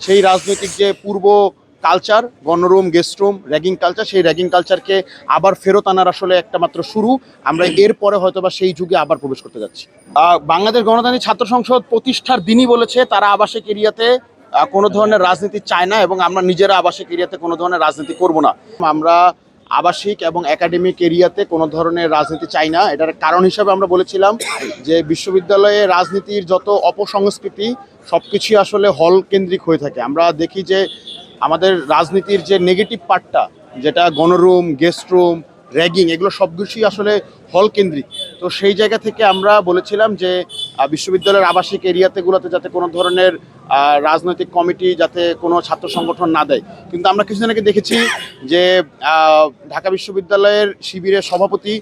সেই রাজনৈতিক যে পূর্ব কালচার, গণরুম, গেস্ট রুম, র্যাগিং কালচার, সেই র্যাগিং কালচারকে আবার ফেরত আনার আসলে একটা মাত্র শুরু। আমরা এরপরে হয়তো বা সেই যুগে আবার প্রবেশ করতে যাচ্ছি। বাংলাদেশ গণতান্ত্রিক ছাত্র সংসদ প্রতিষ্ঠার দিনই বলেছে তারা আবাসিক এরিয়াতে কোনো ধরনের রাজনীতি চায় না, এবং আমরা নিজেরা আবাসিক এরিয়াতে কোনো ধরনের রাজনীতি করব না। আমরা আবাসিক এবং একাডেমিক এরিয়াতে কোনো ধরনের রাজনীতি চাই না। এটার কারণ হিসাবে আমরা বলেছিলাম যে বিশ্ববিদ্যালয়ে রাজনীতির যত অপসংস্কৃতি সবকিছুই আসলে হল কেন্দ্রিক হয়ে থাকে। আমরা দেখি যে আমাদের রাজনীতির যে নেগেটিভ পার্টটা, যেটা গণরুম, গেস্ট রুম, র্যাগিং, এগুলো সবকিছুই আসলে হল কেন্দ্রিক। তো সেই জায়গা থেকে আমরা বলেছিলাম যে বিশ্ববিদ্যালয়ের আবাসিক এরিয়াতেগুলোতে যাতে কোনো ধরনের রাজনৈতিক কমিটি যাতে কোনো ছাত্র সংগঠন না দেয়। কিন্তু আমরা কিছুদিন আগে দেখেছি যে ঢাকা বিশ্ববিদ্যালয়ের শিবিরের সভাপতি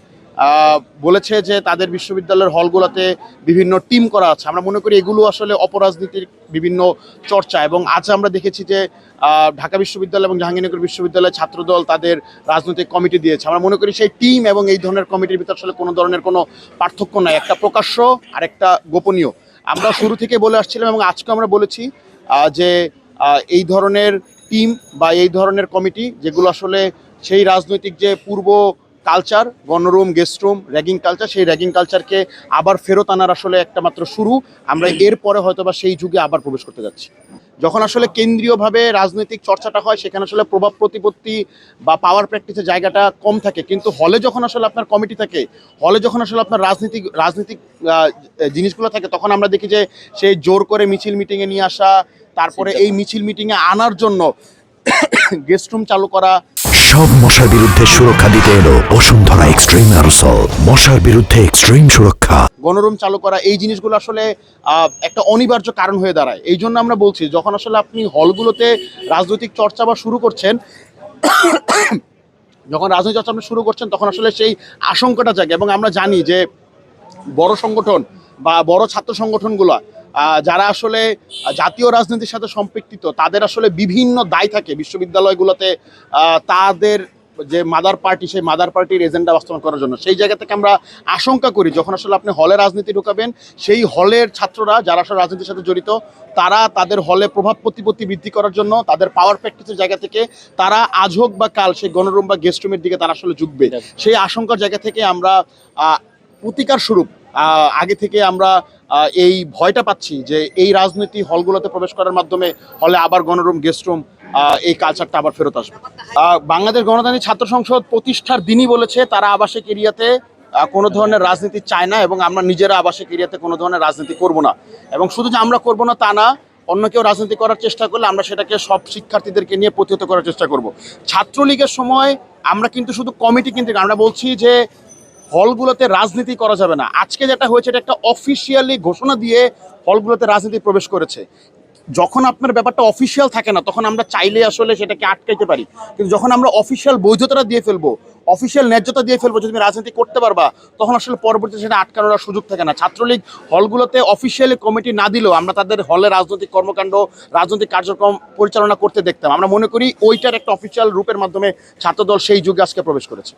বলেছে যে তাদের বিশ্ববিদ্যালয়ের হলগুলোতে বিভিন্ন টিম করা আছে। আমরা মনে করি এগুলো আসলে অপরাজনীতির বিভিন্ন চর্চা। এবং আজ আমরা দেখেছি যে ঢাকা বিশ্ববিদ্যালয় এবং জাহাঙ্গীরনগর বিশ্ববিদ্যালয়ের ছাত্রদল তাদের রাজনৈতিক কমিটি দিয়েছে। আমরা মনে করি সেই টিম এবং এই ধরনের কমিটির ভিতরে আসলে কোনো ধরনের কোনো পার্থক্য নাই, একটা প্রকাশ্য আর একটা গোপনীয়। আমরা শুরু থেকে বলে আসছিলাম এবং আজকে আমরা বলেছি যে এই ধরনের টিম বা এই ধরনের কমিটি যেগুলো আসলে সেই রাজনৈতিক যে পূর্ব কালচার, গণরুম, গেস্ট রুম, র্যাগিং কালচার, সেই র্যাগিং কালচারকে আবার ফেরত আনার আসলে একটা মাত্র শুরু। আমরা এরপরে হয়তো বা সেই যুগে আবার প্রবেশ করতে যাচ্ছি। যখন আসলে কেন্দ্রীয়ভাবে রাজনৈতিক চর্চাটা হয় সেখানে আসলে প্রভাব প্রতিপত্তি বা পাওয়ার প্র্যাকটিসের জায়গাটা কম থাকে, কিন্তু হলে যখন আসলে আপনার কমিটি থাকে, হলে যখন আসলে আপনার রাজনৈতিক জিনিসগুলো থাকে, তখন আমরা দেখি যে সেই জোর করে মিছিল মিটিংয়ে নিয়ে আসা, তারপরে এই মিছিল মিটিংয়ে আনার জন্য গেস্ট রুম চালু করা। সব মশার বিরুদ্ধে সুরক্ষা দিতে এলো বসুন্ধরা এক্সট্রিম অ্যারোসল, মশার বিরুদ্ধে এক্সট্রিম সুরক্ষা। গণরুম চালু করা, এই জিনিসগুলো আসলে একটা অনিবার্য কারণ হয়ে দাঁড়ায়। এই জন্য আমরা বলছি যখন আসলে আপনি হলগুলোতে রাজনৈতিক চর্চা বা শুরু করছেন, যখন রাজনৈতিক চর্চা আপনি শুরু করছেন তখন আসলে সেই আশঙ্কাটা জাগে। এবং আমরা জানি যে বড় সংগঠন বা বড় ছাত্র সংগঠনগুলো যারা আসলে জাতীয় রাজনীতির সাথে সম্পৃক্ত, তাদের আসলে বিভিন্ন দায় থাকে বিশ্ববিদ্যালয়গুলোতে তাদের যে মাদার পার্টি, সেই মাদার পার্টির এজেন্ডা বাস্তবায়ন করার জন্য। সেই জায়গা থেকে আমরা আশঙ্কা করি যখন আসলে আপনি হলে রাজনীতি ঢুকাবেন, সেই হলের ছাত্ররা যারা আসলে রাজনীতির সাথে জড়িত, তারা তাদের হলে প্রভাব প্রতিপত্তি বৃদ্ধি করার জন্য তাদের পাওয়ার প্র্যাকটিসের জায়গা থেকে তারা আজ হোক বা কাল সেই গণরুম বা গেস্ট রুমের দিকে তারা আসলে ঝুঁকবে। সেই আশঙ্কার জায়গা থেকে আমরা প্রতিকার স্বরূপ আগে থেকে আমরা এই ভয়টা পাচ্ছি যে এই রাজনীতি হলগুলোতে প্রবেশ করার মাধ্যমে হলে আবার গণরুম, গেস্ট রুম, এই কালচারটা আবার ফেরত আসবে। বাংলাদেশ গণতান্ত্রিক ছাত্র সংসদ প্রতিষ্ঠার দিনই বলেছে তারা আবাসিক এরিয়াতে কোনো ধরনের রাজনীতি চায় না, এবং আমরা নিজেরা আবাসিক এরিয়াতে কোনো ধরনের রাজনীতি করব না। এবং শুধু যে আমরা করব না তা না, অন্য কেউ রাজনীতি করার চেষ্টা করলে আমরা সেটাকে সব শিক্ষার্থীদেরকে নিয়ে প্রতিহত করার চেষ্টা করব। ছাত্রলীগের সময় আমরা কিন্তু শুধু কমিটি কেন্দ্রিক, আমরা বলছি যে হলগুলোতে রাজনীতি করা যাবে না। আজকে যেটা হয়েছে এটা একটা অফিসিয়ালি ঘোষণা দিয়ে হলগুলোতে রাজনীতি প্রবেশ করেছে। যখন আপনার ব্যাপারটা অফিসিয়াল থাকে না তখন আমরা চাইলে আসলে সেটাকে আটকাইতে পারি, কিন্তু যখন আমরা অফিসিয়াল বৈধতাটা দিয়ে ফেলবো, অফিসিয়াল ন্যায্যতা দিয়ে ফেলবো যে তুমি রাজনীতি করতে পারবা, তখন আসলে পরবর্তীতে সেটা আটকানোর সুযোগ থাকে না। ছাত্রলীগ হলগুলোতে অফিসিয়ালি কমিটি না দিলেও আমরা তাদের হলে রাজনৈতিক কর্মকাণ্ড, রাজনৈতিক কার্যক্রম পরিচালনা করতে দেখতাম। আমরা মনে করি ওইটার একটা অফিসিয়াল রূপের মাধ্যমে ছাত্রদল সেই যুগে আজকে প্রবেশ করেছে।